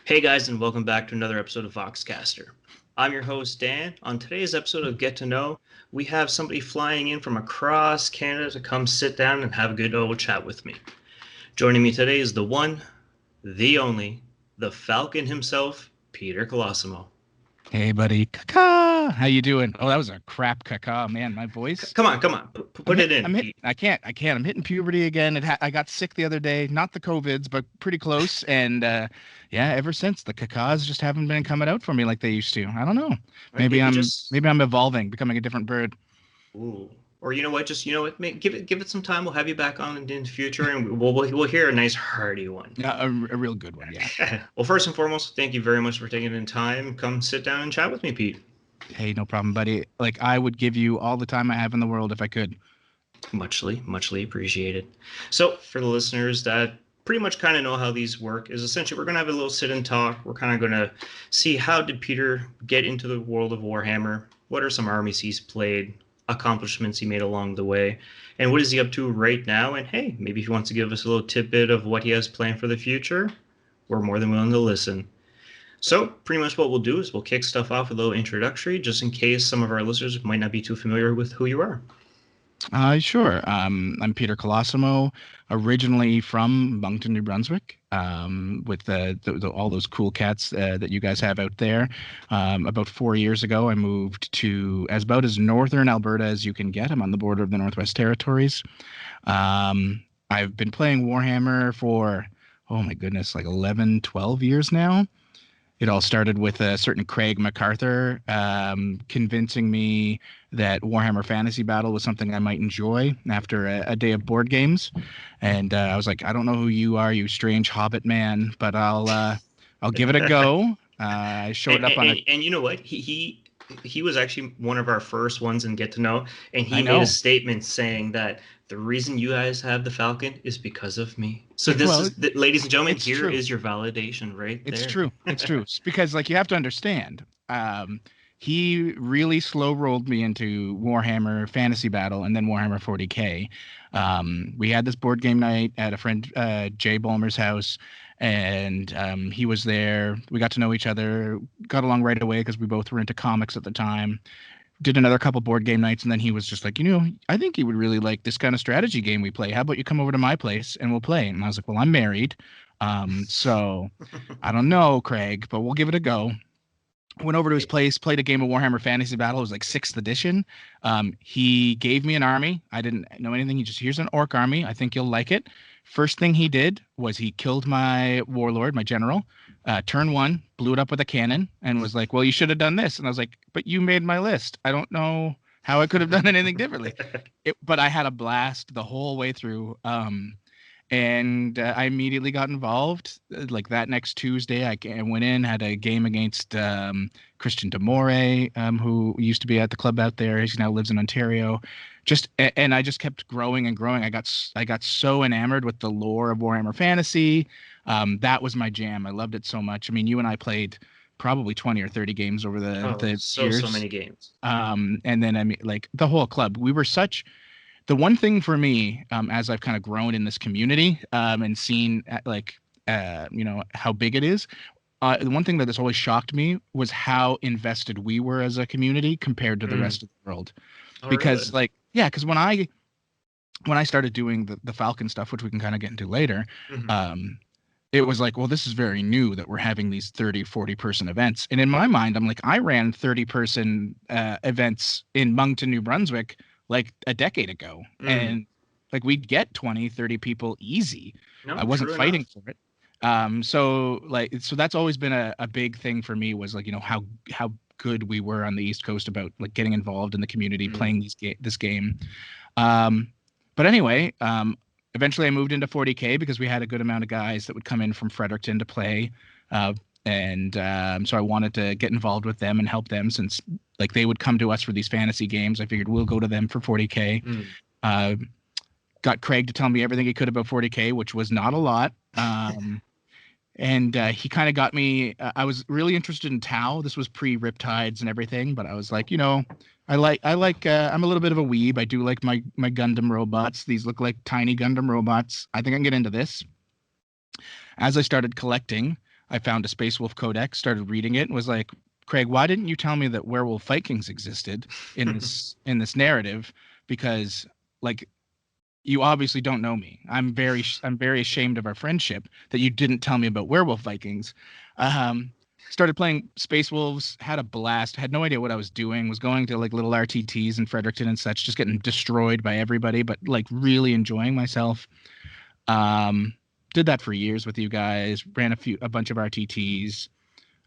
Hey guys, and welcome back to another episode of Voxcaster. I'm your host, Dan. On today's episode of Get to Know, we have somebody flying in from across Canada to come sit down and have a good old chat with me. Joining me today is the one, the only, the Falcon himself, Peter Colosimo. Hey, buddy. Kaka. How you doing? Oh, that was a crap kaka, man. My voice. Come on, put it in, I'm hit. Pete. I can't. I'm hitting puberty again. I got sick the other day. Not the COVIDs, but pretty close. And yeah, ever since the kakas just haven't been coming out for me like they used to. I don't know. You, Maybe you I'm just, maybe I'm evolving, becoming a different bird. ooh. Or you know what? Just give it some time. We'll have you back on in the future, and we'll hear a nice hearty one. Yeah, a real good one. Yeah. Well, first and foremost, thank you very much for taking the time. Come sit down and chat with me, Pete. Hey, no problem, buddy. Like I would give you all the time I have in the world if I could. Muchly appreciated. So, for the listeners that pretty much kind of know how these work, is essentially we're going to have a little sit and talk. We're kind of going to see how did Peter get into the world of Warhammer? What are some armies he's played? Accomplishments he made along the way? And what is he up to right now? And hey, maybe if he wants to give us a little tidbit of what he has planned for the future, we're more than willing to listen. So, pretty much what we'll do is we'll kick stuff off with a little introductory, just in case some of our listeners might not be too familiar with who you are. Sure. I'm Peter Colosimo, originally from Moncton, New Brunswick, with all those cool cats that you guys have out there. About 4 years ago, I moved to about as northern Alberta as you can get. I'm on the border of the Northwest Territories. I've been playing Warhammer for, oh my goodness, like 11, 12 years now. It all started with a certain Craig MacArthur convincing me that Warhammer Fantasy Battle was something I might enjoy after a day of board games, and I was like, I don't know who you are, you strange Hobbit man, but I'll give it a go. I showed up on a. And you know what? He was actually one of our first ones in Get to Know, and I he made a know. statement saying that the reason you guys have the Falcon is because of me. So this Well, is, ladies and gentlemen, it's here true. is your validation right It's there. true. It's true. Because like you have to understand, he really slow rolled me into Warhammer Fantasy Battle and then Warhammer 40K. We had this board game night at a friend Jay Bulmer's house, and he was there. We got to know each other, got along right away because we both were into comics at the time. Did another couple board game nights, and then he was just like, I think you would really like this kind of strategy game we play. How about you come over to my place and we'll play? And I was like, well, I'm married. So I don't know, Craig, but we'll give it a go. Went over to his place, played a game of Warhammer Fantasy Battle. It was like 6th edition. He gave me an army. I didn't know anything. He just, here's an orc army. I think you'll like it. First thing he did was he killed my warlord, my general. Turn one, blew it up with a cannon, and was like, well, you should have done this. And I was like, but you made my list. I don't know how I could have done anything differently. But I had a blast the whole way through. And I immediately got involved. Like that next Tuesday, I went in, had a game against Christian Demore, who used to be at the club out there. He now lives in Ontario. And I just kept growing and growing. I got so enamored with the lore of Warhammer Fantasy. That was my jam. I loved it so much. I mean, you and I played probably 20 or 30 games over Oh, the so years. many games. And then I mean, like the whole club, we were such the one thing for me, as I've kind of grown in this community and seen how big it is, the one thing that has always shocked me was how invested we were as a community compared to the Mm. rest of the world. Oh, Because really? like, yeah, because when I started doing the Falcon stuff, which we can kind of get into later, Hmm. um, it was like, well, this is very new that we're having these 30, 40 person events. And in my mind, I'm like, I ran 30-person events in Moncton, New Brunswick, like a decade ago. Mm. And like we'd get 20, 30 people easy. I No, wasn't true fighting enough. for it. So that's always been a big thing for me was like, how good we were on the East Coast about like getting involved in the community, Mm. playing this game. Um, but anyway, eventually I moved into 40K because we had a good amount of guys that would come in from Fredericton to play. Uh, and so I wanted to get involved with them and help them since like they would come to us for these fantasy games. I figured we'll go to them for 40K. Mm. Uh, got Craig to tell me everything he could about 40K, which was not a lot. And he kind of got me. I was really interested in Tau. This was pre Riptides and everything, but I was like, I'm a little bit of a weeb. I do like my Gundam robots. These look like tiny Gundam robots. I think I can get into this. As I started collecting, I found a Space Wolf Codex, started reading it, and was like, Craig, why didn't you tell me that werewolf Vikings existed in this narrative? Because like you obviously don't know me. I'm very ashamed of our friendship that you didn't tell me about werewolf Vikings. Um, Started playing Space Wolves, had a blast, had no idea what I was doing, was going to like little RTTs in Fredericton and such, just getting destroyed by everybody, but like really enjoying myself. Um, did that for years with you guys, ran a bunch of RTTs.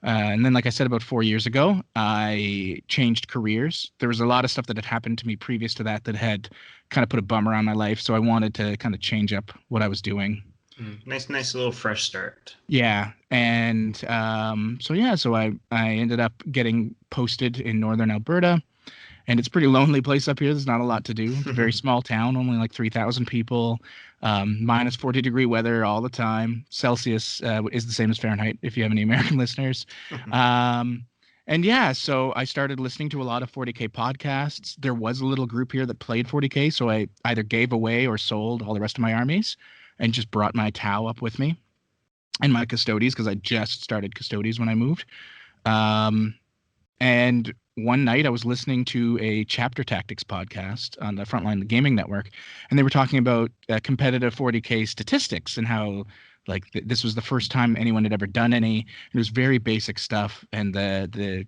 And then, like I said, about 4 years ago, I changed careers. There was a lot of stuff that had happened to me previous to that that had kind of put a bummer on my life. So I wanted to kind of change up what I was doing. Nice little fresh start. Yeah. And so I ended up getting posted in northern Alberta. And it's a pretty lonely place up here. There's not a lot to do. It's a very small town, only like 3,000 people, minus 40-degree weather all the time. Celsius is the same as Fahrenheit, if you have any American listeners. And yeah, so I started listening to a lot of 40K podcasts. There was a little group here that played 40K, so I either gave away or sold all the rest of my armies and just brought my Tau up with me and my Custodes, because I just started Custodes when I moved. And one night I was listening to a chapter tactics podcast on the Frontline Gaming Network, and they were talking about competitive 40K statistics and how like this was the first time anyone had ever done any. It was very basic stuff, and the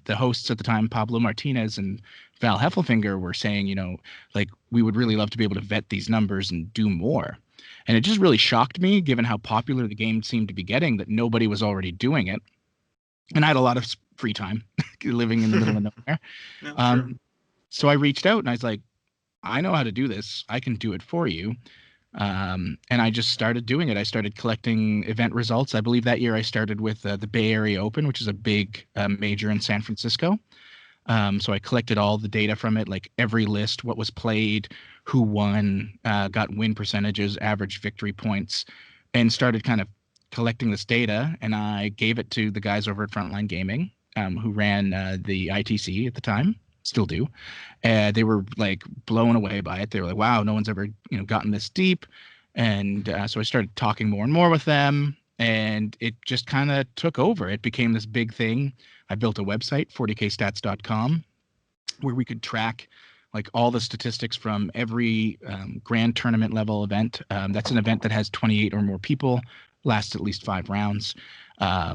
hosts at the time, Pablo Martinez and Val Heffelfinger, were saying, you know, like we would really love to be able to vet these numbers and do more. And it just really shocked me, given how popular the game seemed to be getting, that nobody was already doing it. And I had a lot of free time living in the middle of nowhere. No, so I reached out and I was like, I know how to do this. I can do it for you. And I just started doing it. I started collecting event results. I believe that year I started with the Bay Area Open, which is a big major in San Francisco. So I collected all the data from it, like every list, what was played, who won, got win percentages, average victory points, and started kind of collecting this data. And I gave it to the guys over at Frontline Gaming, who ran the ITC at the time, still do. They were like blown away by it. They were like, wow, no one's ever, gotten this deep. And so I started talking more and more with them, and it just kind of took over. It became this big thing. I built a website, 40kstats.com, where we could track like all the statistics from every grand tournament level event. That's an event that has 28 or more people, lasts at least 5 rounds. So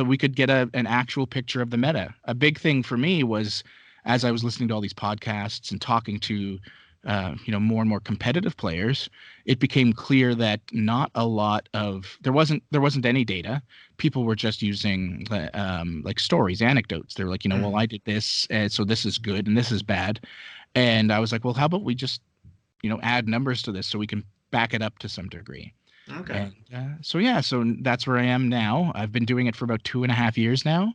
we could get an actual picture of the meta. A big thing for me was, as I was listening to all these podcasts and talking to more and more competitive players, it became clear that not a lot of there wasn't any data. People were just using like stories, anecdotes. They're like, well, I did this, and so this is good and this is bad. And I was like, well, how about we just add numbers to this so we can back it up to some degree. Okay. And so that's where I am now. I've been doing it for about 2.5 years now.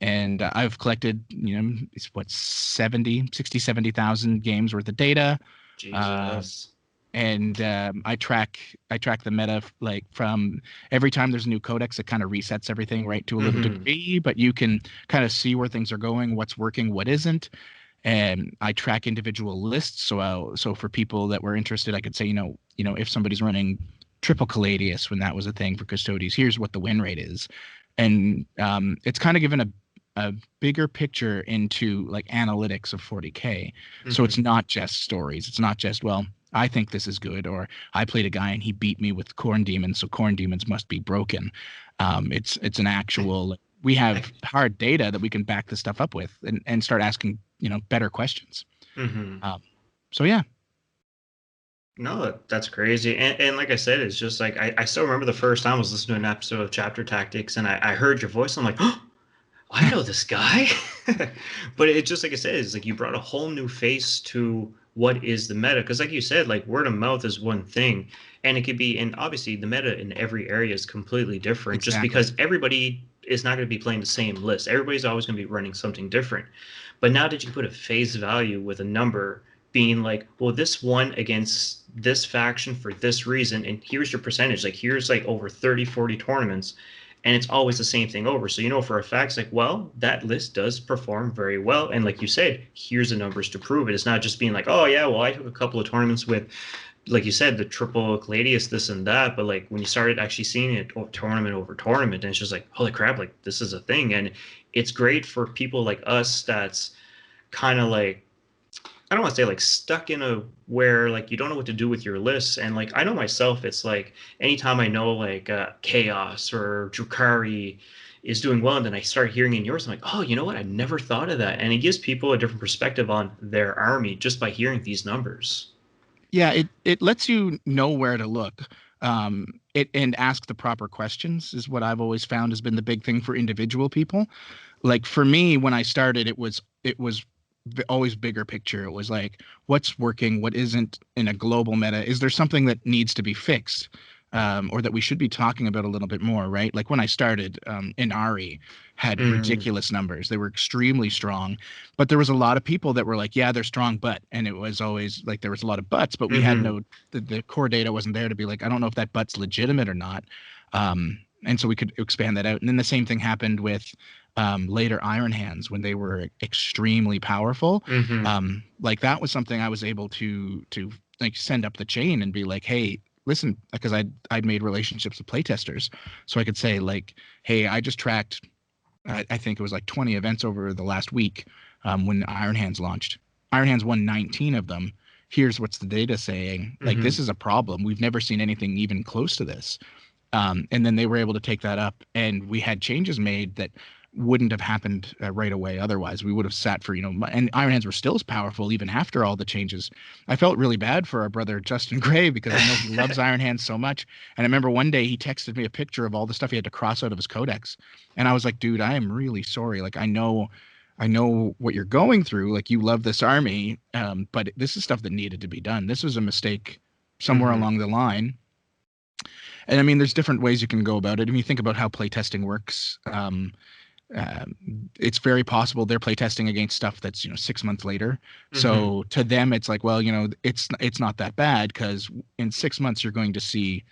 And I've collected, it's what, 70,000 games worth of data. Jesus. I track the meta, like from every time there's a new codex, it kind of resets everything right to a little degree, but you can kind of see where things are going, what's working, what isn't. And I track individual lists. So for people that were interested, I could say, if somebody's running triple Caladius when that was a thing for Custodes, here's what the win rate is. And it's kind of given a bigger picture into like analytics of 40K. So it's not just stories. It's not just, well, I think this is good, or I played a guy and he beat me with Corn Demons, so Corn Demons must be broken. It's an actual, we have hard data that we can back this stuff up with and start asking, better questions. So yeah. No, that's crazy. And like I said, it's just like I still remember the first time I was listening to an episode of Chapter Tactics, and I heard your voice. I'm like, oh, I know this guy. But it just, like I said, it's like you brought a whole new face to what is the meta. Because like you said, like word of mouth is one thing, and it could be, and obviously the meta in every area is completely different. Exactly. Just because everybody is not going to be playing the same list. Everybody's always going to be running something different. But now that you put a face value with a number being like, well, this won against this faction for this reason, and here's your percentage. Like here's like over 30, 40 tournaments, and it's always the same thing over. So for a fact, it's like, well, that list does perform very well. And like you said, here's the numbers to prove it. It's not just being like, oh yeah, well, I took a couple of tournaments with like you said, the triple Gladius, this and that, but like when you started actually seeing it tournament over tournament, and it's just like, holy crap, like this is a thing. And it's great for people like us that's kind of like, I don't want to say like stuck in a where like you don't know what to do with your lists. And like I know myself, it's like anytime I know like Chaos or Drukari is doing well, and then I start hearing in yours, I'm like, oh, you know what? I never thought of that. And it gives people a different perspective on their army just by hearing these numbers. Yeah, it lets you know where to look. It and ask the proper questions is what I've always found has been the big thing for individual people. Like for me, when I started, it was always bigger picture. It was like what's working, what isn't in a global meta. Is there something that needs to be fixed, or that we should be talking about a little bit more, right? Like when I started, Inari had Mm, ridiculous numbers. They were extremely strong, but there was a lot of people that were like, yeah, they're strong, but, and it was always like there was a lot of buts, but we had hmm no, the core data wasn't there to be like, I don't know if that butt's legitimate or not. And so we could expand that out. And then the same thing happened with, later Iron Hands when they were extremely powerful. hmm Like that was something I was able to like send up the chain and be like, hey, listen, because I'd made relationships with playtesters, so I could say like, hey, I just tracked, I think it was like 20 events over the last week, when Iron Hands launched. Iron Hands won 19 of them. Here's what's the data saying. Like this hmm is a problem. We've never seen anything even close to this. And then they were able to take that up, and we had changes made that wouldn't have happened right away otherwise. We would have sat for, and Iron Hands were still as powerful even after all the changes. I felt really bad for our brother Justin Gray because I know he loves Iron Hands so much. And I remember one day he texted me a picture of all the stuff he had to cross out of his codex. And I was like, dude, I am really sorry. Like, I know what you're going through. Like, you love this army, but this is stuff that needed to be done. This was a mistake somewhere hmm along the line. And I mean, there's different ways you can go about it. If you think about how playtesting works, uh, it's very possible they're playtesting against stuff that's 6 months later. hmm So to them, it's like, well, it's not that bad because in 6 months you're going to see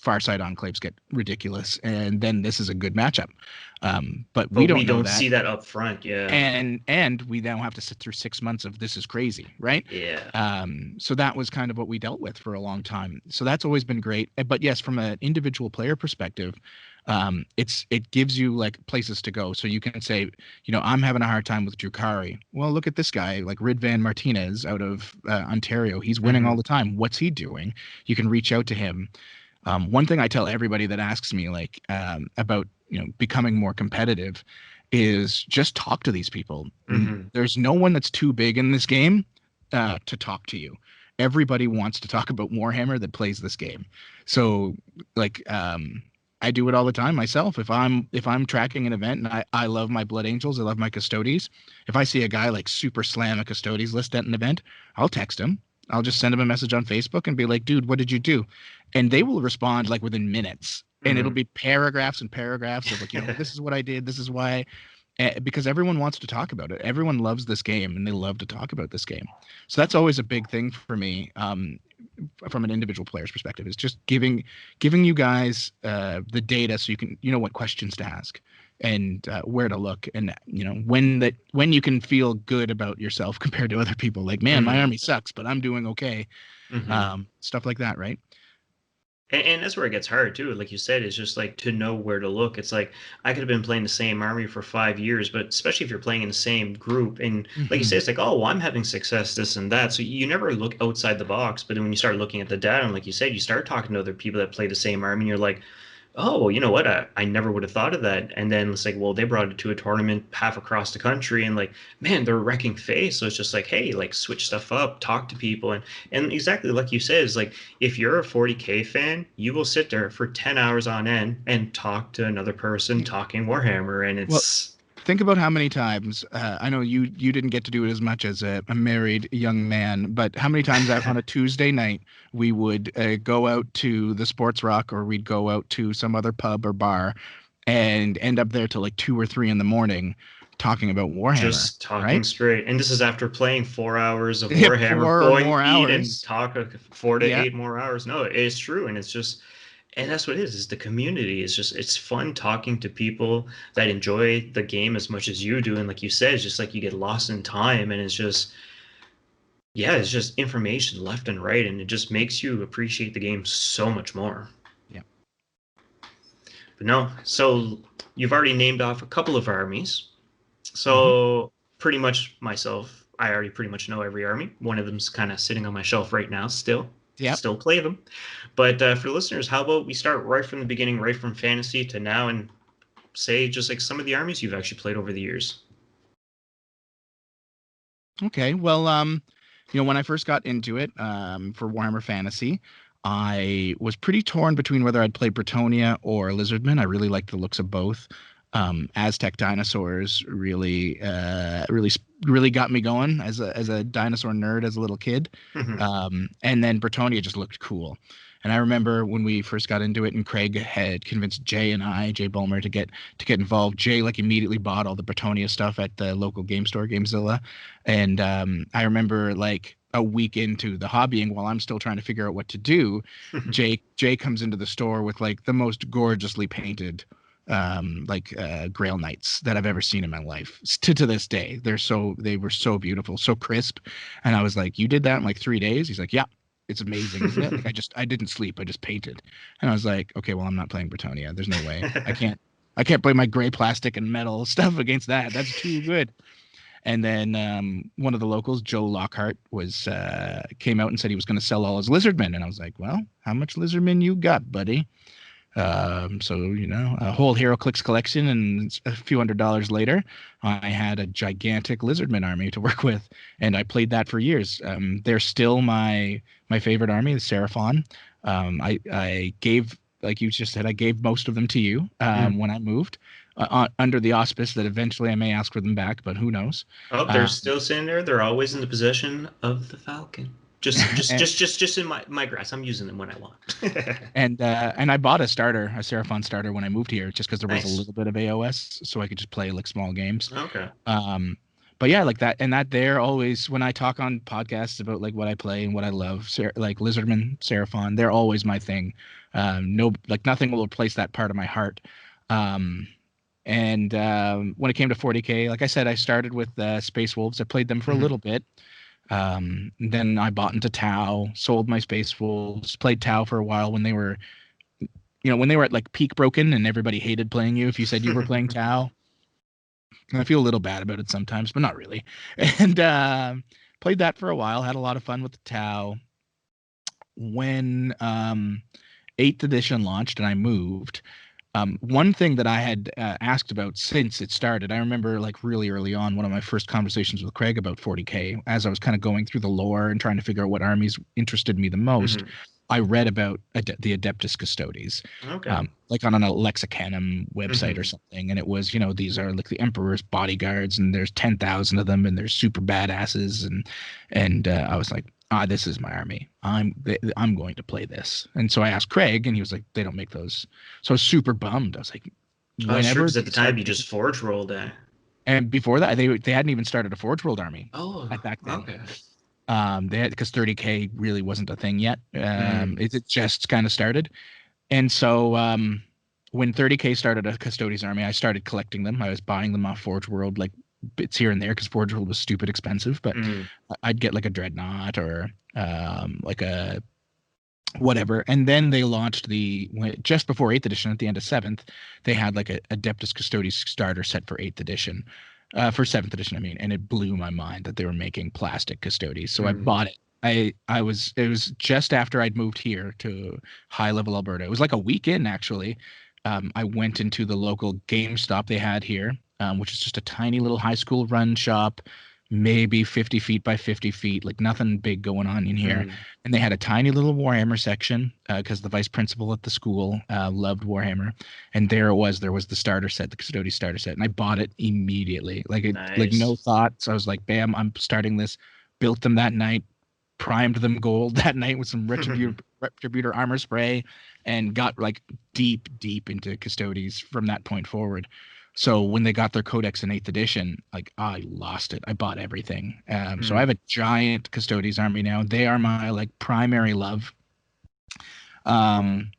Farside enclaves get ridiculous, and then this is a good matchup. But we But we don't know don't that, see that up front. Yeah. and we now have to sit through 6 months of this is crazy, right? Yeah. So that was kind of what we dealt with for a long time. So that's always been great. But yes, from an individual player perspective, it gives you like places to go. So you can say, I'm having a hard time with Drukari. Well, look at this guy, like Ridvan Martinez out of Ontario. He's winning all hmm the time. What's he doing? You can reach out to him. One thing I tell everybody that asks me like, about becoming more competitive is just talk to these people. hmm There's no one that's too big in this game to talk to you. Everybody wants to talk about Warhammer that plays this game. So like, I do it all the time myself. If I'm tracking an event and I love my Blood Angels, I love my Custodes. If I see a guy like super slam a Custodes list at an event, I'll text him. I'll just send him a message on Facebook and be like, dude, what did you do? And they will respond like within minutes. And it'll hmm be paragraphs and paragraphs of like, this is what I did. This is why, because everyone wants to talk about it. Everyone loves this game and they love to talk about this game. So that's always a big thing for me, from an individual player's perspective, is just giving you guys the data so you can what questions to ask and where to look, and when you can feel good about yourself compared to other people. Like, man, my hmm army sucks, but I'm doing okay. hmm Stuff like that, right? And that's where it gets hard too. Like you said, it's just like to know where to look. It's like I could have been playing the same army for 5 years, but especially if you're playing in the same group, and like you say, Hmm. it's like, oh, well, I'm having success, this and that. So you never look outside the box. But then when you start looking at the data, and like you said, you start talking to other people that play the same army, and you're like, oh, well, you know what? I never would have thought of that. And then it's like, well, they brought it to a tournament half across the country, and like, man, they're wrecking face. So it's just like, hey, like switch stuff up, talk to people, and exactly like you said, is like if you're a 40K fan, you will sit there for 10 hours on end and talk to another person talking Warhammer, and Well, it's think about how many times, I know you didn't get to do it as much as a married young man, but how many times on a Tuesday night we would go out to the Sports Rock, or we'd go out to some other pub or bar and end up there till like 2 or 3 in the morning talking about Warhammer, just talking right? straight. And this is after playing 4 hours of Yeah, Warhammer, 4 or more going eat and hours. talk 4 to Yeah. 8 more hours. No, it's true, and it's just and that's what it is the community. It's just it's fun talking to people that enjoy the game as much as you do, and like you said, it's just like you get lost in time, and it's just Yeah, it's just information left and right, and it just makes you appreciate the game so much more. Yeah. But no, so you've already named off a couple of armies. Hmm. So pretty much myself, I already pretty much know every army. One of them's kind of sitting on my shelf right now, Yep. still play them. But for listeners, how about we start right from the beginning, right from fantasy to now, and say just like some of the armies you've actually played over the years. Okay. Well, when I first got into it, for Warhammer Fantasy, I was pretty torn between whether I'd play Bretonia or Lizardmen. I really liked the looks of both. Aztec dinosaurs really got me going as a dinosaur nerd as a little kid. Mhm. And then Bretonia just looked cool. And I remember when we first got into it, and Craig had convinced Jay Bulmer, to get involved. Jay like immediately bought all the Bretonia stuff at the local game store, Gamezilla. And I remember like a week into the hobbying, while I'm still trying to figure out what to do, Jay comes into the store with like the most gorgeously painted Grail Knights that I've ever seen in my life. To this day, they were so beautiful, so crisp. And I was like, "You did that in like 3 days?" He's like, "Yeah, it's amazing, isn't it?" Like I didn't sleep, I just painted. And I was like, "Okay, well, I'm not playing Bretonia. There's no way. I can't play my gray plastic and metal stuff against that. That's too good." And then one of the locals, Joe Lockhart, was came out and said he was going to sell all his lizardmen, and I was like, "Well, how much lizardmen you got, buddy?" So a whole HeroClix collection, and a few $100s later, I had a gigantic lizardmen army to work with, and I played that for years. They're still my favorite army, the Seraphon. I gave, like you just said, I gave most of them to you Mm. when I moved, under the auspice that eventually I may ask for them back, but who knows? Oh, they're Uh, still sitting there. They're always in the possession of the Falcon. and Just in my grass. I'm using them when I want. and I bought a Seraphon starter when I moved here, just because there was a Nice. little bit of AOS, so I could just play like small games. Okay. Um, but yeah, like that, and that they're always, when I talk on podcasts about like what I play and what I love, like Lizardman, Seraphon, they're always my thing. No, like nothing will replace that part of my heart. Um, and when it came to 40K, like I said, I started with Space Wolves. I played them for a Mhm. little bit. Then I bought into Tau, sold my Space Wolves, played Tau for a while when they were at like peak broken and everybody hated playing you if you said you were playing Tau. And I feel a little bad about it sometimes, but not really. And played that for a while, had a lot of fun with the Tau. When eighth edition launched and I moved, one thing that I had asked about since it started, I remember like really early on, one of my first conversations with Craig about 40K, as I was kind of going through the lore and trying to figure out what armies interested me the most, Mhm. I read about the Adeptus Custodes, Okay. like on a Lexicanum website or Mhm. something. And it was, these are like the Emperor's bodyguards, and there's 10,000 of them, and they're super badasses. And I was like, this is my army. I'm going to play this. And so I asked Craig, and he was like, they don't make those. So I was super bummed. I was like, Oh, sure. whenever Because at they the time start you making, just forge rolled it. and before that, they hadn't even started a Forge World army Oh, at back then. okay. They had, because 30K really wasn't a thing yet. Mm. It just kind of started. And so when 30K started a Custodes army, I started collecting them. I was buying them off Forge World, like bits here and there, because Forge World was stupid expensive. But Mm. I'd get like a Dreadnought or like a whatever. And then they launched just before 8th edition, at the end of 7th, they had like a Adeptus Custodes starter set for 8th edition. For 7th edition, I mean, and it blew my mind that they were making plastic Custodes. So I Mm. bought it. It was just after I'd moved here to High Level, Alberta. It was like a weekend actually. I went into the local GameStop they had here, which is just a tiny little high school run shop, maybe 50 feet by 50 feet, like nothing big going on in here. Mm. And they had a tiny little Warhammer section, because the vice principal at the school loved Warhammer. And there was the starter set, the Custodes starter set, and I bought it immediately, like no Nice. thought. So I was like, bam, I'm starting this. Built them that night, primed them gold that night with some Retributor armor spray, and got like deep into Custodes from that point forward. So when they got their codex in 8th edition, like I lost it. I bought everything. So I have Mm. a giant Custodes army now. They are my like primary love. Um,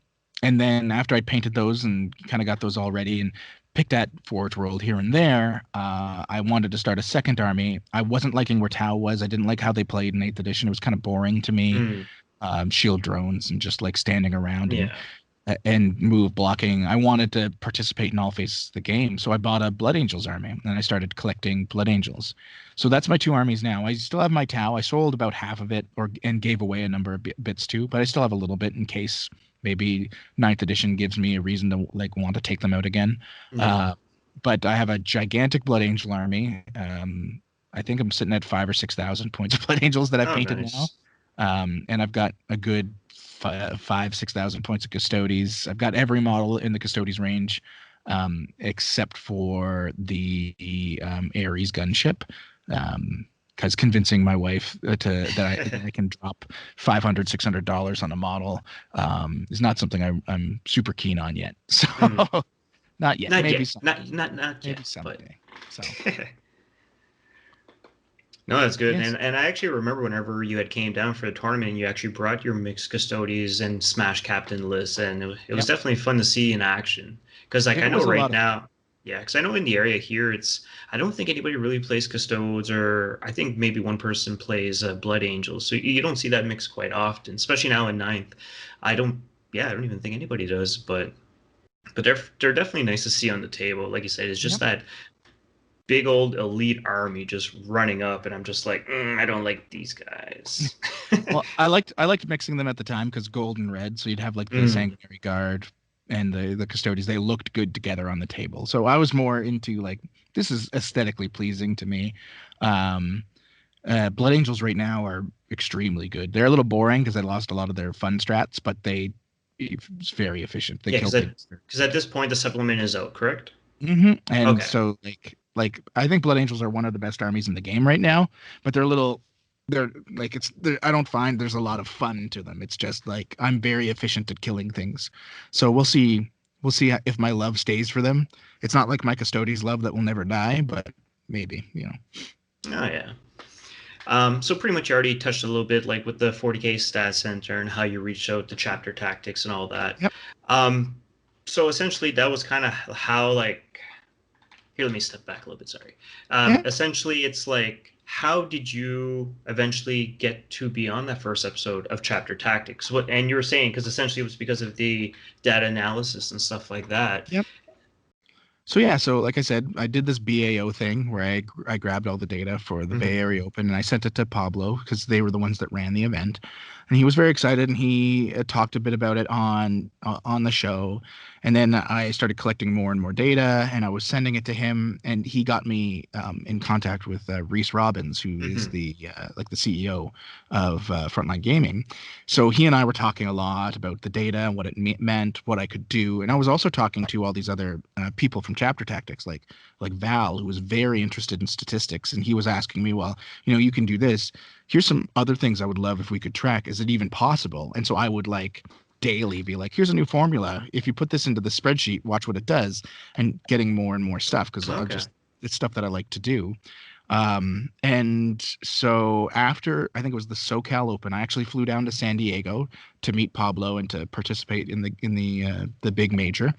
and then after I painted those and kind of got those all ready and picked at Forge World here and there. I wanted to start a second army. I wasn't liking where Tau was. I didn't like how they played in 8th edition. It was kind of boring to me. Mm, Shield drones and just like standing around yeah. and move blocking. I wanted to participate in all phases of the game, so I bought a Blood Angels army and I started collecting Blood Angels. So that's my 2 armies now. I still have my Tau. I sold about half of it and gave away a number of bits too, but I still have a little bit in case maybe 9th edition gives me a reason to like want to take them out again. Mm. Uh, but I have a gigantic Blood Angel army. I think I'm sitting at 5,000 or 6,000 points of Blood Angels that I've Oh, painted now. nice. And I've got a good 6,000 points of Custodes. I've got every model in the Custodes range, except for the Ares gunship. Because convincing my wife that I can drop $500-600 on a model is not something I'm super keen on yet. So Mm. not yet. Not Maybe yet. someday. Not Maybe yet. But someday. So no, that's good. yes. And I actually remember whenever you had came down for the tournament, you actually brought your mixed custodies and Smash Captain lists, and it was Yep. definitely fun to see in action. Because like I It know was a right lot of fun. now, yeah, because I know in the area here, I don't think anybody really plays custodes, or I think maybe one person plays Blood Angels, so you don't see that mix quite often, especially now in ninth. I don't, yeah, I don't even think anybody does, but they're definitely nice to see on the table. Like you said, it's just Yep. that big old elite army just running up, and I'm just like, I don't like these guys. Well, I liked mixing them at the time because gold and red, so you'd have like the Mm, Sanguinary Guard and the Custodes. They looked good together on the table. So I was more into like this is aesthetically pleasing to me. Um, Blood Angels right now are extremely good. They're a little boring because they lost a lot of their fun strats, but it's very efficient. They yeah, kill things. because at this point the supplement is out, correct? And Okay. so like I think Blood Angels are one of the best armies in the game right now, but they're like I don't find there's a lot of fun to them. It's just like I'm very efficient at killing things. So we'll see if my love stays for them. It's not like my Custodes love that will never die, but maybe. Oh yeah. So pretty much you already touched a little bit like with the 40K stat center and how you reached out to chapter tactics and all that. Yep. Um, so essentially that was kind of how like here, let me step back a little bit, sorry. Yeah. Essentially it's like how did you eventually get to be on that first episode of chapter tactics? What and you were saying because essentially it was because of the data analysis and stuff like that. Yep. So like I said, I did this BAO thing where I grabbed all the data for the Bay Hmm. Area Open and I sent it to Pablo because they were the ones that ran the event, and he was very excited and he talked a bit about it on the show, and then I started collecting more and more data and I was sending it to him, and he got me in contact with Reese Robbins, who is Hmm. the CEO of Frontline Gaming. So he and I were talking a lot about the data and what it meant, what I could do, and I was also talking to all these other people from Chapter Tactics, like Val, who was very interested in statistics, and he was asking me, well, you can do this. Here's some other things I would love if we could track. Is it even possible? And so I would like daily be like, here's a new formula. If you put this into the spreadsheet, watch what it does, and getting more and more stuff because I Okay. just it's stuff that I like to do. And so after I think it was the SoCal Open, I actually flew down to San Diego to meet Pablo and to participate in the big major.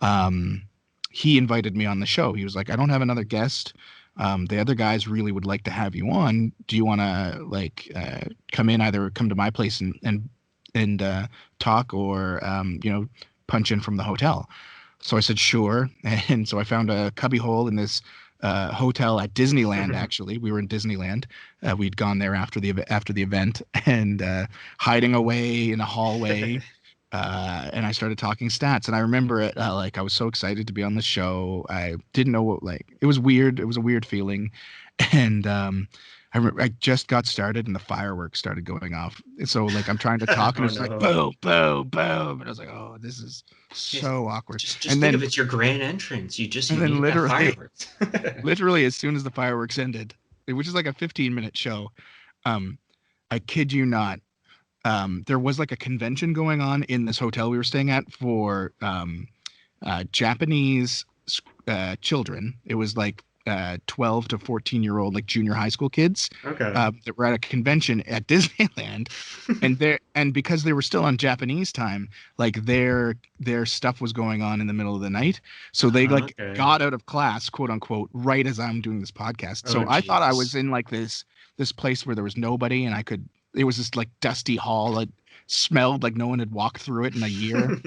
Um, he invited me on the show. He was like, I don't have another guest. The other guys really would like to have you on. Do you want to either come to my place and talk, or punch in from the hotel? So I said sure, and so I found a cubby hole in this hotel at Disneyland. Actually, we were in Disneyland. We'd gone there after the event, and hiding away in a hallway. And I started talking stats, and I remember it like I was so excited to be on the show. I didn't know what, like, it was weird. It was a weird feeling, and I remember I just got started and the fireworks started going off. So like I'm trying to talk and Oh it's like no. boom, boom, boom, and I was like, oh, this is Just so awkward. just And think of then it's your grand entrance. You and then need that literally fireworks. literally as soon as the fireworks ended, which is like a 15-minute show, um, I kid you not, there was like a convention going on in this hotel we were staying at for Japanese children. It was like 12 to 14-year-old like junior high school kids Okay. that were at a convention at Disneyland, and because they were still on Japanese time, like their stuff was going on in the middle of the night, so they like Okay. got out of class, quote unquote, right as I'm doing this podcast. Oh, So I thought I was jeez. in like this place where there was nobody, and I could. It was this like dusty hall. It smelled like no one had walked through it in a year.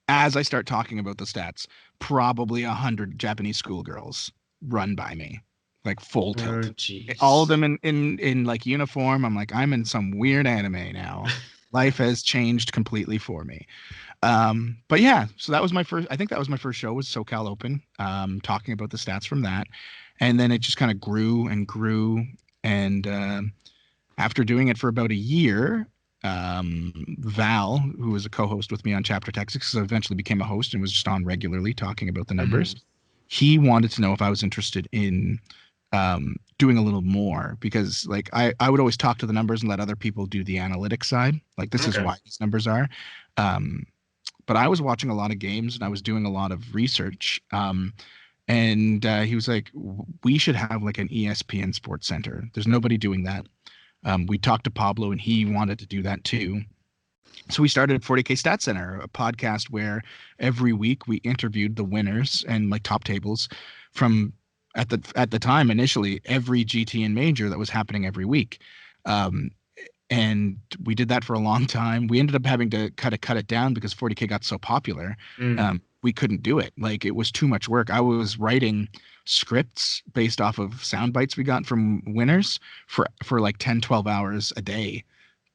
As I start talking about the stats, probably 100 Japanese schoolgirls run by me, like full Oh, tilt. All of jeez. them in like uniform. I'm like, I'm in some weird anime now. Life has changed completely for me. But yeah, so that was my first. I think that was my first show was SoCal Open. Talking about the stats from that, and then it just kind of grew and grew. And after doing it for about a year, Val, who was a co-host with me on Chapter Tactics, eventually became a host and was just on regularly talking about the numbers. Mhm. He wanted to know if I was interested in doing a little more because like I would always talk to the numbers and let other people do the analytics side. Like this is Okay. why these numbers are. Um, but I was watching a lot of games and I was doing a lot of research. And he was like, we should have like an ESPN Sports Center. There's nobody doing that. We talked to Pablo and he wanted to do that too. So we started 40K Stat Center, a podcast where every week we interviewed the winners and like top tables from at the time initially every GT and major that was happening every week. Um, and we did that for a long time. We ended up having to cut it down because 40K got so popular. Mm. We couldn't do it. Like it was too much work. I was writing scripts based off of sound bites we got from winners for like 10, 12 hours a day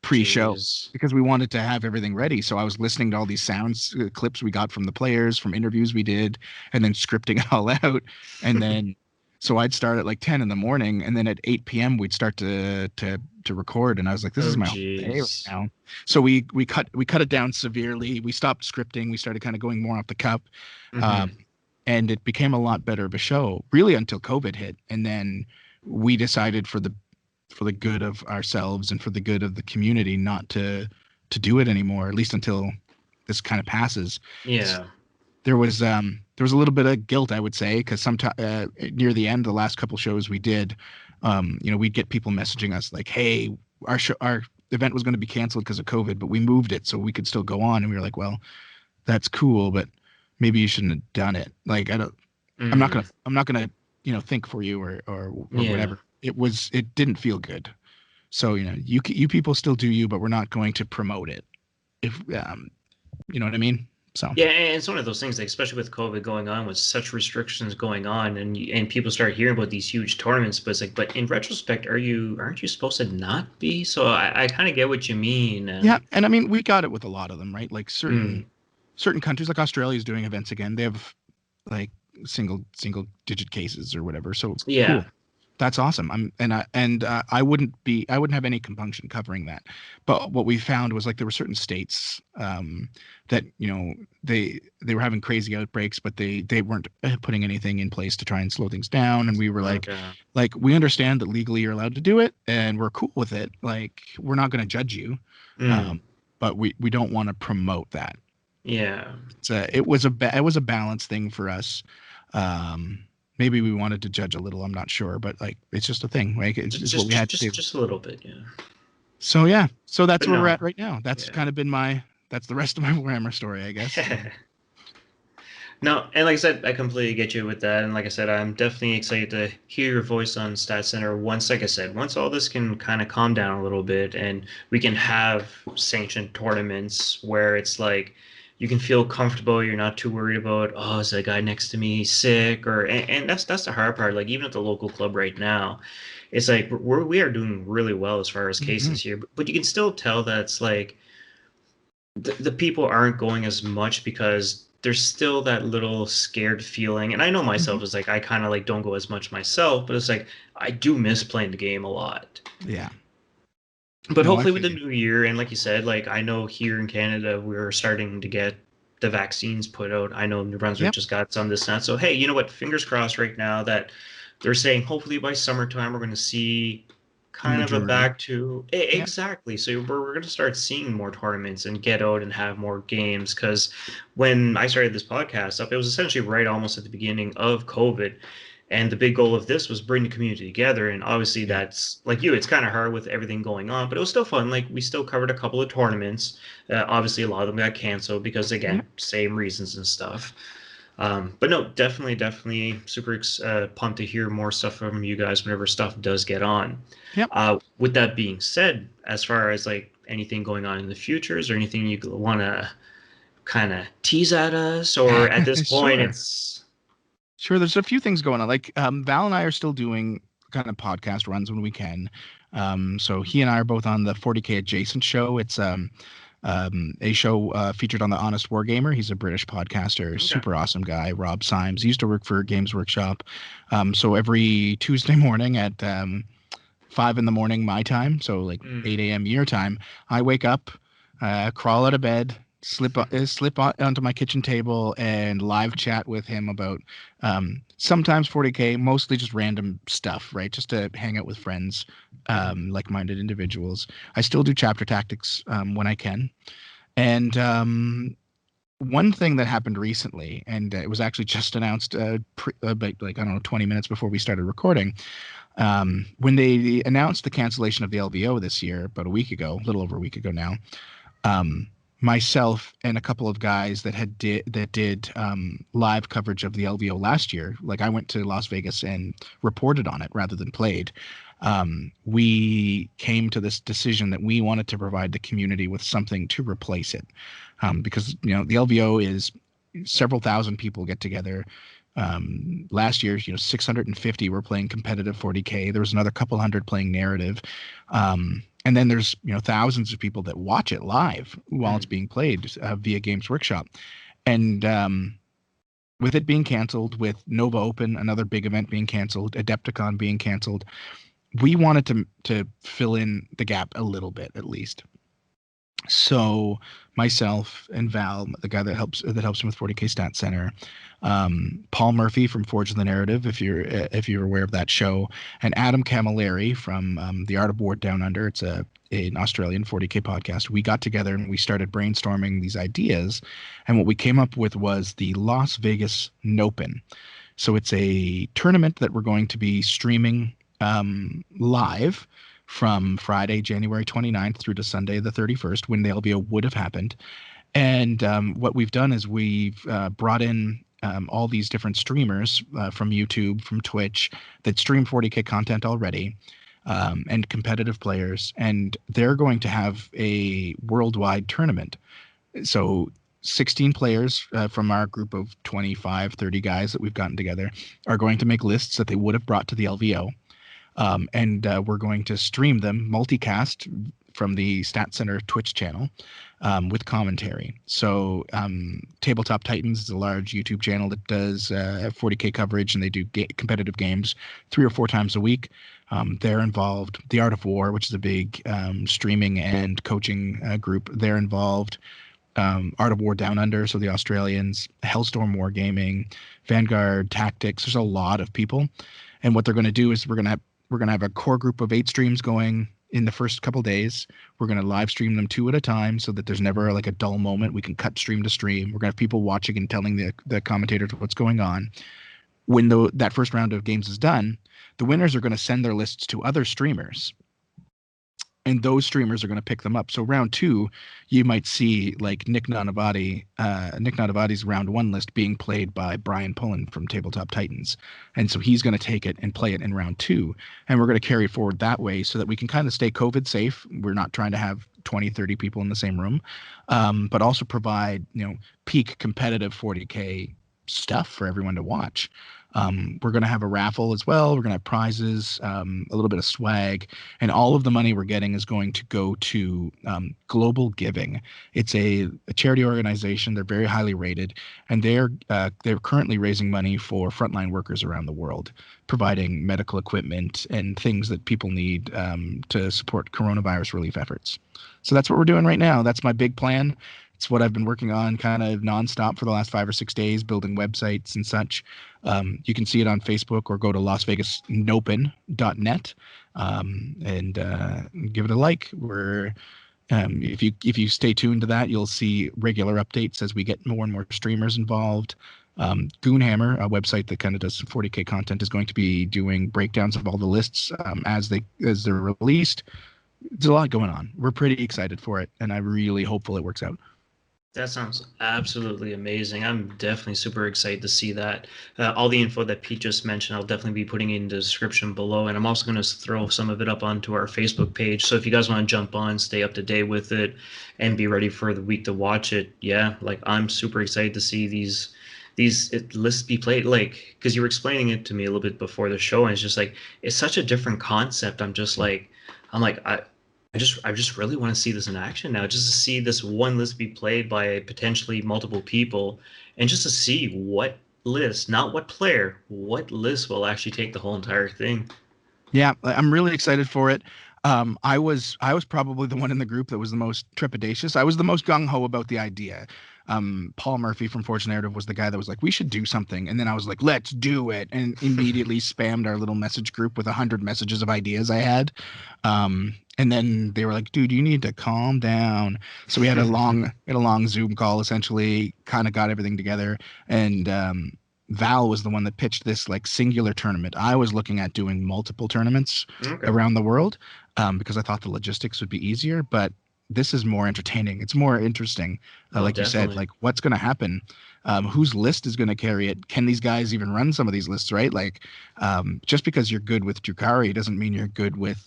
pre-show Jeez. because we wanted to have everything ready. So I was listening to all these sounds clips we got from the players, from interviews we did, and then scripting it all out. And then so I'd start at like 10 in the morning, and then at 8 p.m. we'd start to record. And I was like, this Oh, is my whole day right jeez. now. So we cut it down severely. We stopped scripting. We started kind of going more off the cuff. Um, Hmm. and it became a lot better of a show, really until COVID hit. And then we decided for the good of ourselves and for the good of the community not to do it anymore, at least until this kind of passes. Yeah. There was a little bit of guilt, I would say, because sometime near the end, the last couple shows we did, we'd get people messaging us like, "Hey, our event was going to be canceled because of COVID, but we moved it so we could still go on." And we were like, "Well, that's cool, but maybe you shouldn't have done it." Like, Mm. I'm not gonna, think for you or Yeah. whatever. It didn't feel good. So, you people still do you, but we're not going to promote it. If you know what I mean? So, Yeah, and it's one of those things, like especially with COVID going on, with such restrictions going on, and people start hearing about these huge tournaments, but it's like, but in retrospect, aren't you supposed to not be? So I kind of get what you mean, yeah, and and I mean, we got it with a lot of them, right? Like mm, certain countries like Australia is doing events again. They have like single digit cases or whatever. So, yeah, cool. That's awesome. I wouldn't have any compunction covering that. But what we found was like there were certain states that they were having crazy outbreaks, but they weren't putting anything in place to try and slow things down. And we were okay, like we understand that legally you're allowed to do it, and we're cool with it. Like we're not going to judge you, mm, um, but we don't want to promote that. yeah, It was a balance thing for us. Maybe we wanted to judge a little. I'm not sure, but like it's just a thing, right? It's what just we had to just do. just a little bit, yeah, So yeah, so that's but where we're no, at right now. That's yeah. kind of been that's the rest of my Warhammer story, I guess. No, and like I said, I completely get you with that. And like I said, I'm definitely excited to hear your voice on Stat Center once, like I said, once all this can kind of calm down a little bit and we can have sanctioned tournaments where it's like you can feel comfortable. You're not too worried about, oh, is that guy next to me sick? And that's the hard part. Like even at the local club right now, it's like we are doing really well as far as Hmm. cases here, but you can still tell that it's like the people aren't going as much because there's still that little scared feeling. And I know Hmm. myself is like I kind of like don't go as much myself, but it's like I do miss playing the game a lot. Yeah. But No, I hopefully with feel the you. new year, and like you said, like I know here in Canada we're starting to get the vaccines put out. I know New Brunswick Yep. just got some this and that. So hey, you know what? Fingers crossed right now that they're saying hopefully by summertime we're going to see The kind of a majority. back to Yep. exactly. So we're going to start seeing more tournaments and get out and have more games because when I started this podcast up, it was essentially right almost at the beginning of COVID, And the big goal of this was bring the community together. And obviously, Yeah. that's like you, it's kind of hard with everything going on, but it was still fun. Like we still covered a couple of tournaments. Obviously, a lot of them got canceled because, Yeah. again, same reasons and stuff. But no, definitely super pumped to hear more stuff from you guys whenever stuff does get on. Yep. With that being said, as far as like anything going on in the future, is there anything you want to kind of tease at us, or at this point, Sure. it's Sure. There's a few things going on. Like Val and I are still doing kind of podcast runs when we can. So he and I are both on the 40K Adjacent show. It's a show featured on the Honest Wargamer. He's a British podcaster, okay. super awesome guy, Rob Symes. He used to work for Games Workshop. So every Tuesday morning at 5 in the morning my time, so like Mm. 8 a.m. your time, I wake up, crawl out of bed, slip onto my kitchen table, and live chat with him about sometimes 40K, mostly just random stuff, right? Just to hang out with friends, like-minded individuals. I still do chapter tactics when I can, and one thing that happened recently, and it was actually just announced about like I don't know 20 minutes before we started recording, when they announced the cancellation of the LVO this year, about a week ago, a little over a week ago now, um, myself and a couple of guys that did live coverage of the LVO last year, like I went to Las Vegas and reported on it rather than played. We came to this decision that we wanted to provide the community with something to replace it, because the LVO is several thousand people get together. Last year, 650 were playing competitive 40K. There was another couple hundred playing narrative. And then there's, thousands of people that watch it live while it's Mm. being played via Games Workshop. And with it being canceled, with Nova Open, another big event being canceled, Adepticon being canceled, we wanted to fill in the gap a little bit at least. So myself and Val, the guy that helps me with 40K Stat Center, Paul Murphy from Forge of the Narrative, if you're aware of that show, and Adam Camilleri from The Art of War Down Under. It's an Australian 40K podcast. We got together and we started brainstorming these ideas, and what we came up with was the Las Vegas Nopen. So it's a tournament that we're going to be streaming live from Friday, January 29th through to Sunday, the 31st, when the LVO would have happened. And what we've done is we've brought in all these different streamers from YouTube, from Twitch, that stream 40K content already, and competitive players. And they're going to have a worldwide tournament. So 16 players from our group of 25, 30 guys that we've gotten together are going to make lists that they would have brought to the LVO. And we're going to stream them multicast from the Stat Center Twitch channel with commentary. So Tabletop Titans is a large YouTube channel that does 40K coverage, and they do competitive games 3 or 4 times a week. They're involved. The Art of War, which is a big streaming and coaching group, they're involved. Art of War Down Under, so the Australians, Hellstorm Wargaming, Vanguard Tactics. There's a lot of people, and what they're going to do is we're going to have a core group of 8 streams going in the first couple days. We're going to live stream them 2 at a time so that there's never like a dull moment. We can cut stream to stream. We're going to have people watching and telling the commentators what's going on. When that first round of games is done, the winners are going to send their lists to other streamers, and those streamers are going to pick them up. So round 2, you might see like Nick Nanavati's round 1 list being played by Brian Pullen from Tabletop Titans. And so he's going to take it and play it in round 2. And we're going to carry it forward that way so that we can kind of stay COVID safe. We're not trying to have 20, 30 people in the same room, but also provide, peak competitive 40K stuff for everyone to watch. We're going to have a raffle as well. We're going to have prizes, a little bit of swag, and all of the money we're getting is going to go to Global Giving. It's a charity organization. They're very highly rated, and they're currently raising money for frontline workers around the world, providing medical equipment and things that people need to support coronavirus relief efforts. So that's what we're doing right now. That's my big plan. It's what I've been working on kind of nonstop for the last 5 or 6 days, building websites and such. You can see it on Facebook or go to lasvegasnopen.net and give it a like. If you stay tuned to that, you'll see regular updates as we get more and more streamers involved. Goonhammer, a website that kind of does some 40K content, is going to be doing breakdowns of all the lists as they're released. There's a lot going on. We're pretty excited for it, and I'm really hopeful it works out. That sounds absolutely amazing. I'm definitely super excited to see that. All the info that Pete just mentioned, I'll definitely be putting in the description below. And I'm also going to throw some of it up onto our Facebook page. So if you guys want to jump on, stay up to date with it, and be ready for the week to watch it, yeah, like I'm super excited to see these lists be played. Like, because you were explaining it to me a little bit before the show, and it's just like it's such a different concept. I just really want to see this in action now, just to see this one list be played by potentially multiple people, and just to see what list, not what player, what list will actually take the whole entire thing. Yeah, I'm really excited for it. I was probably the one in the group that was the most trepidatious. I was the most gung ho about the idea. Paul Murphy from Forge Narrative was the guy that was like, "We should do something," and then I was like, "Let's do it," and immediately spammed our little message group with 100 messages of ideas I had. And then they were like, "Dude, you need to calm down." So we had a long Zoom call, essentially, kind of got everything together, and Val was the one that pitched this like singular tournament. I was looking at doing multiple tournaments Okay. around the world because I thought the logistics would be easier, but this is more entertaining. It's more interesting. Oh, Like you said, definitely. like what's going to happen? Whose list is going to carry it? Can these guys even run some of these lists, right? Like just because you're good with Drukari doesn't mean you're good with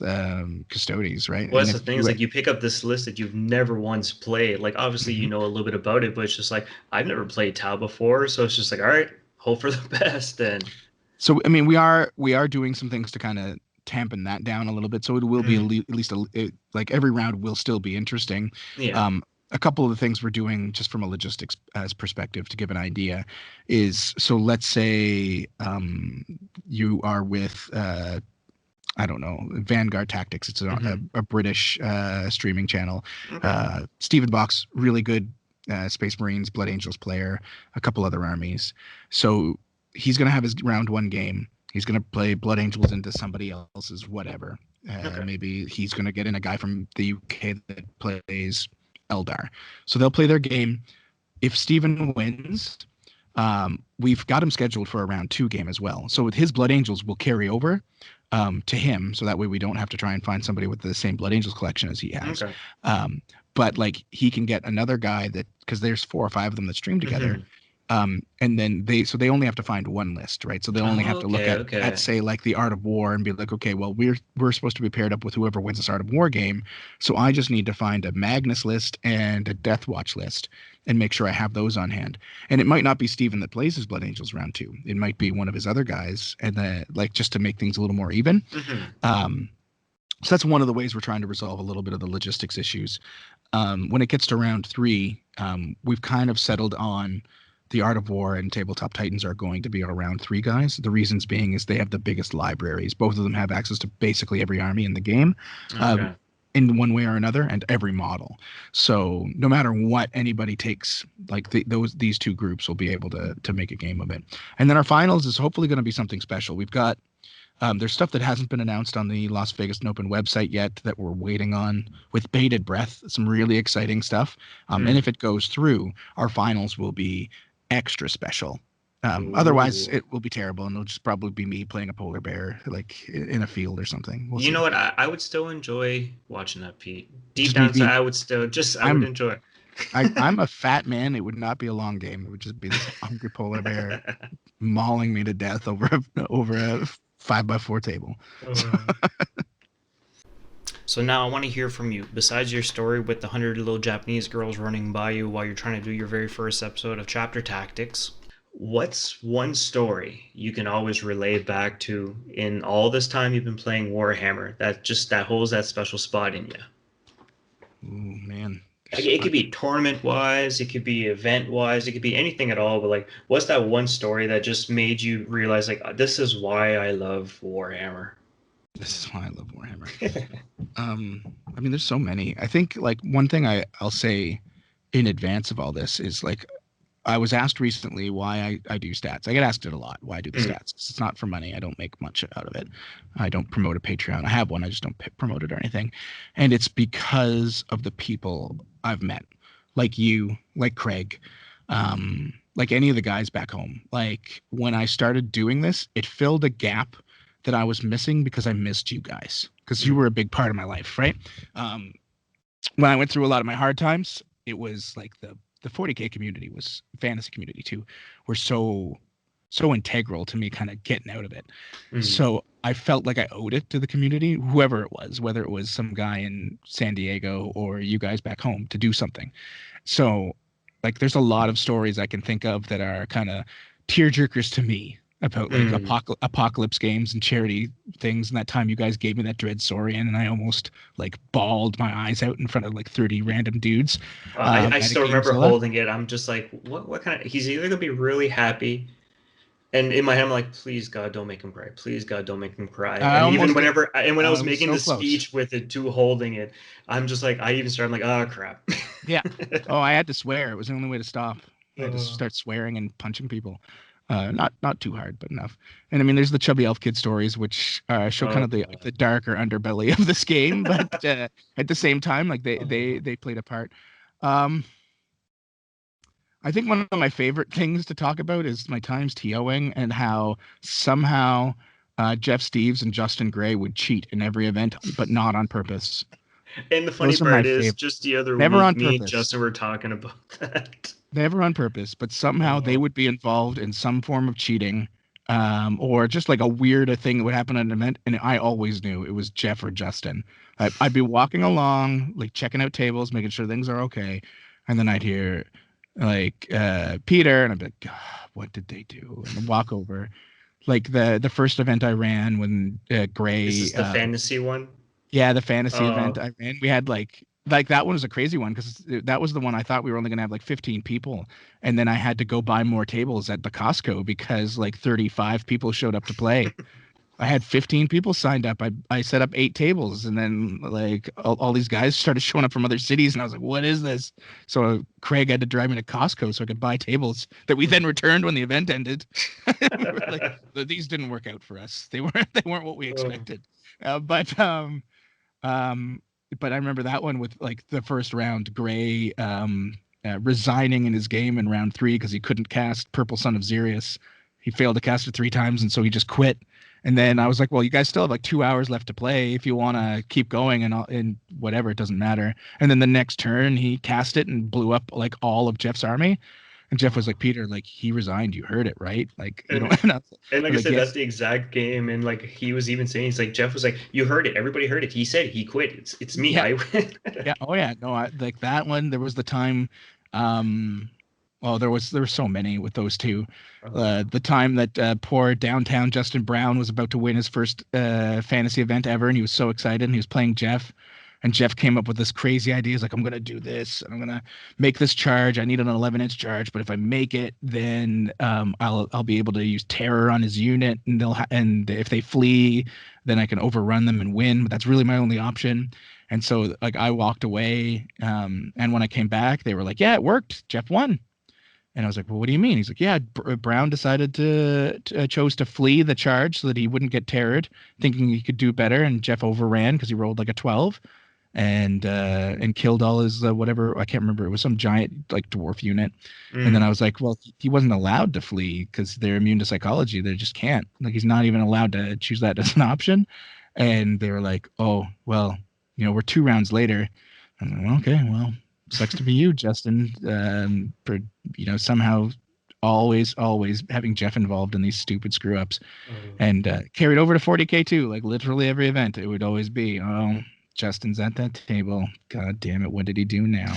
Custodes, right? Well, And that's the if thing, you is like you pick up this list that you've never once played. Like obviously you Mhm. know a little bit about it, but it's just like I've never played Tau before, so it's just like, all right, hope for the best then. So I mean, we are doing some things to kind of tampen that down a little bit. So it will be Mhm. at least like every round will still be interesting. Yeah. Um, a couple of the things we're doing just from a logistics as perspective to give an idea is so let's say you are with I don't know, Vanguard Tactics. It's Hmm. a British streaming channel. Okay. Stephen Box, really good Space Marines, Blood Angels player, a couple other armies. So he's going to have his round one game. He's going to play Blood Angels into somebody else's whatever. Okay. Maybe he's going to get in a guy from the UK that plays Eldar. So they'll play their game. If Stephen wins, we've got him scheduled for a round two game as well. So with his Blood Angels will carry over to him, so that way we don't have to try and find somebody with the same Blood Angels collection as he has. Okay. Um, but like he can get another guy that because there's 4 or 5 of them that stream together. Hmm. And then they only have to find one list, right? So they'll only Oh, have to look okay, at okay. say like the Art of War and be like, okay, well we're supposed to be paired up with whoever wins this Art of War game. So I just need to find a Magnus list and a Death Watch list and make sure I have those on hand. And it might not be Steven that plays his Blood Angels round two. It might be one of his other guys, and then like just to make things a little more even. Hmm. Um, so that's one of the ways we're trying to resolve a little bit of the logistics issues. When it gets to round three, we've kind of settled on the Art of War and Tabletop Titans are going to be our round three guys. The reasons being is they have the biggest libraries. Both of them have access to basically every army in the game. Um, Okay. in one way or another, and every model. So no matter what anybody takes, like these two groups will be able to make a game of it. And then our finals is hopefully going to be something special. We've got there's stuff that hasn't been announced on the Las Vegas Nopen website yet that we're waiting on with bated breath. Some really exciting stuff. And Mm. if it goes through, our finals will be extra special. Otherwise, Ooh. it will be terrible, and it'll just probably be me playing a polar bear, like in a field or something. We'll You know see. what? I would still enjoy watching that, Pete. Deep Just down me inside, being, I would I'm enjoy. I'm a fat man. It would not be a long game. It would just be this hungry polar bear mauling me to death over a 5x4 table. So, Uh, So now I want to hear from you. Besides your story with the 100 little Japanese girls running by you while you're trying to do your very first episode of Chapter Tactics, what's one story you can always relay back to in all this time you've been playing Warhammer that holds that special spot in you? ooh, man, there's Like, so it could much. be tournament wise, it could be event wise, it could be anything at all. But like, what's that one story that just made you realize like this is why I love Warhammer? This is why I love Warhammer. I mean, there's so many. I think like one thing I'll say in advance of all this is like I was asked recently why I do stats. I get asked it a lot. Why I do the Mm, stats? It's not for money. I don't make much out of it. I don't promote a Patreon. I have one. I just don't promote it or anything. And it's because of the people I've met, like you, like Craig. like any of the guys back home. Like when I started doing this, it filled a gap that I was missing because I missed you guys because you were a big part of my life, right? Um, when I went through a lot of my hard times, it was like the 40K community was fantasy community too, were so integral to me kind of getting out of it. So I felt like I owed it to the community, whoever it was, whether it was some guy in San Diego or you guys back home, to do something. So like there's a lot of stories I can think of that are kind of tearjerkers to me about like apocalypse games and charity things. And that time you guys gave me that Dread Saurian and I almost like bawled my eyes out in front of like 30 random dudes I at a still remember Gamezilla. holding it. I'm just like, what kind of? He's either gonna be really happy, and in my head, I'm like, please God, don't make him cry. Please God, don't make him cry. I And even almost did. whenever, and when I I was was making so the close. speech with it too, holding it, I'm just like, I even started like, oh crap. Yeah. Oh, I had to swear. It was the only way to stop. I had to Uh, start swearing and punching people. Not too hard, but enough. And I mean, there's the chubby elf kid stories, which show kind of the God. the darker underbelly of this game, but at the same time, like they played a part. Um, I think one of my favorite things to talk about is my times TOing and how somehow Jeff Steves and Justin Gray would cheat in every event, but not on purpose. And the funny Those are my part is, favorite. just the other Never week, on me and purpose. Justin were talking about that. Never on purpose, but somehow they Uh, would be involved in some form of cheating, or just like a weird thing that would happen at an event, and I always knew it was Jeff or Justin. I'd be walking along, like checking out tables, making sure things are okay, and then I'd hear like Peter, and I'd be like, God, what did they do? And I'd walk over, like the first event I ran when is Gray this the fantasy one? yeah, the fantasy event Uh, I ran, we had like that one was a crazy one because that was the one I thought we were only gonna have like 15 people, and then I had to go buy more tables at the Costco because like 35 people showed up to play. I had 15 people signed up. I set up 8 tables, and then like all these guys started showing up from other cities, and I was like, "What is this?" So Craig had to drive me to Costco so I could buy tables that we then returned when the event ended. We were like, these didn't work out for us. They weren't what we oh, expected. Uh, but but I remember that one with like the first round, Gray resigning in his game in round 3 because he couldn't cast Purple Son of Xerius. He failed to cast it 3 times, and so he just quit. And then I was like, well, you guys still have like 2 hours left to play if you want to keep going and whatever, it doesn't matter. And then the next turn, he cast it and blew up like all of Jeff's army. And Jeff was like, Peter, like he resigned. You heard it, right? Like, you know, and and I and like was I like, said, that's yes. the exact game. And like he was even saying, he's like Jeff was like, you heard it, everybody heard it. He said he quit. It's me. Yeah. I win. Yeah. Oh yeah. No, like that one. There was the time. Um, well, there were so many with those two. The time that poor downtown Justin Brown was about to win his first fantasy event ever, and he was so excited, and he was playing Jeff, and Jeff came up with this crazy idea. He's like, "I'm gonna do this. I'm gonna make this charge. I need an 11-inch charge, but if I make it, then I'll be able to use terror on his unit, and and if they flee, then I can overrun them and win. But that's really my only option." And so like I walked away, and when I came back, they were like, "Yeah, it worked. Jeff won." And I was like, "Well, what do you mean?" He's like, "Yeah, Brown decided to chose to flee the charge so that he wouldn't get terrored, thinking he could do better, and Jeff overran because he rolled like a 12 and killed all his whatever, I can't remember. It was some giant like dwarf unit." And then I was like, "Well, he wasn't allowed to flee because they're immune to psychology. They just can't. Like he's not even allowed to choose that as an option." And they were like, "Oh, well, we're 2 rounds later." I'm like, "Okay, well, sucks to be you, Justin, for somehow always having Jeff involved in these stupid screw ups." And carried over to 40K too. Like literally every event, it would always be, "Oh, Justin's at that table. God damn it, what did he do now?"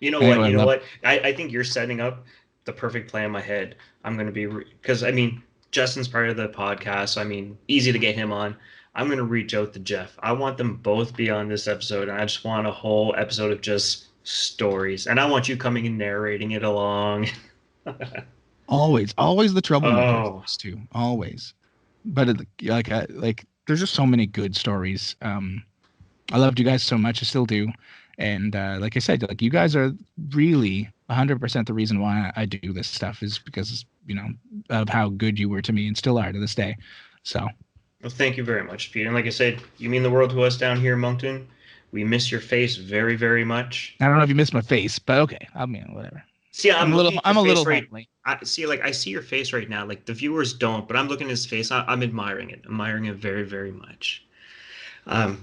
You know what? Anyway, I You know love. what? I think you're setting up the perfect plan in my head. I'm going to be, because I mean, Justin's part of the podcast. So, I mean, easy to get him on. I'm going to reach out to Jeff. I want them both to be on this episode. And I just want a whole episode of just stories. And I want you coming and narrating it along. Always the troublemakers, Oh, those two, always. But like there's just so many good stories. I loved you guys so much. I still do. And like I said, like you guys are really 100% the reason why I do this stuff is because, of how good you were to me and still are to this day. So well, thank you very much, Pete. And like I said, you mean the world to us down here in Moncton. We miss your face very, very much. I don't know if you missed my face, but okay. I mean, whatever. See, I'm looking at I'm your a face little right. homely. I see your face right now. Like the viewers don't, but I'm looking at his face. I'm admiring it very, very much.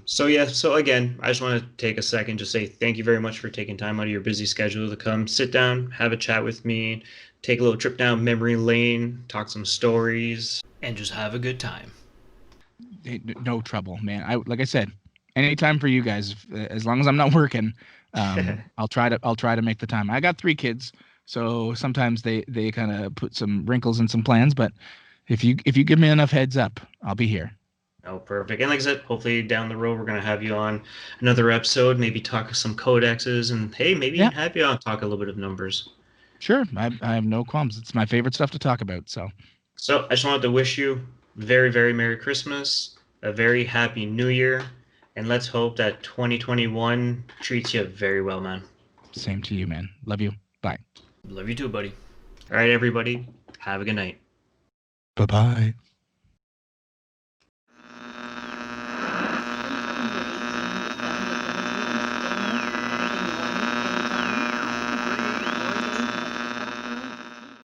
So yeah, so again, I just want to take a second to say thank you very much for taking time out of your busy schedule to come sit down, have a chat with me, take a little trip down memory lane, talk some stories, and just have a good time. No trouble, man. Like I said, anytime for you guys, as long as I'm not working, I'll try to make the time. I got 3 kids, so sometimes they kind of put some wrinkles in some plans, but if you give me enough heads up, I'll be here. Oh, perfect. And like I said, hopefully down the road we're gonna have you on another episode, maybe talk some codexes, and hey, maybe Yeah, even have you on talk a little bit of numbers. sure. I have no qualms. It's my favorite stuff to talk about. So So I just wanted to wish you very, very Merry Christmas, a very Happy New Year, and let's hope that 2021 treats you very well, man. same to you, man. Love you. Bye. Love you too, buddy. All right, everybody. Have a good night. Bye bye.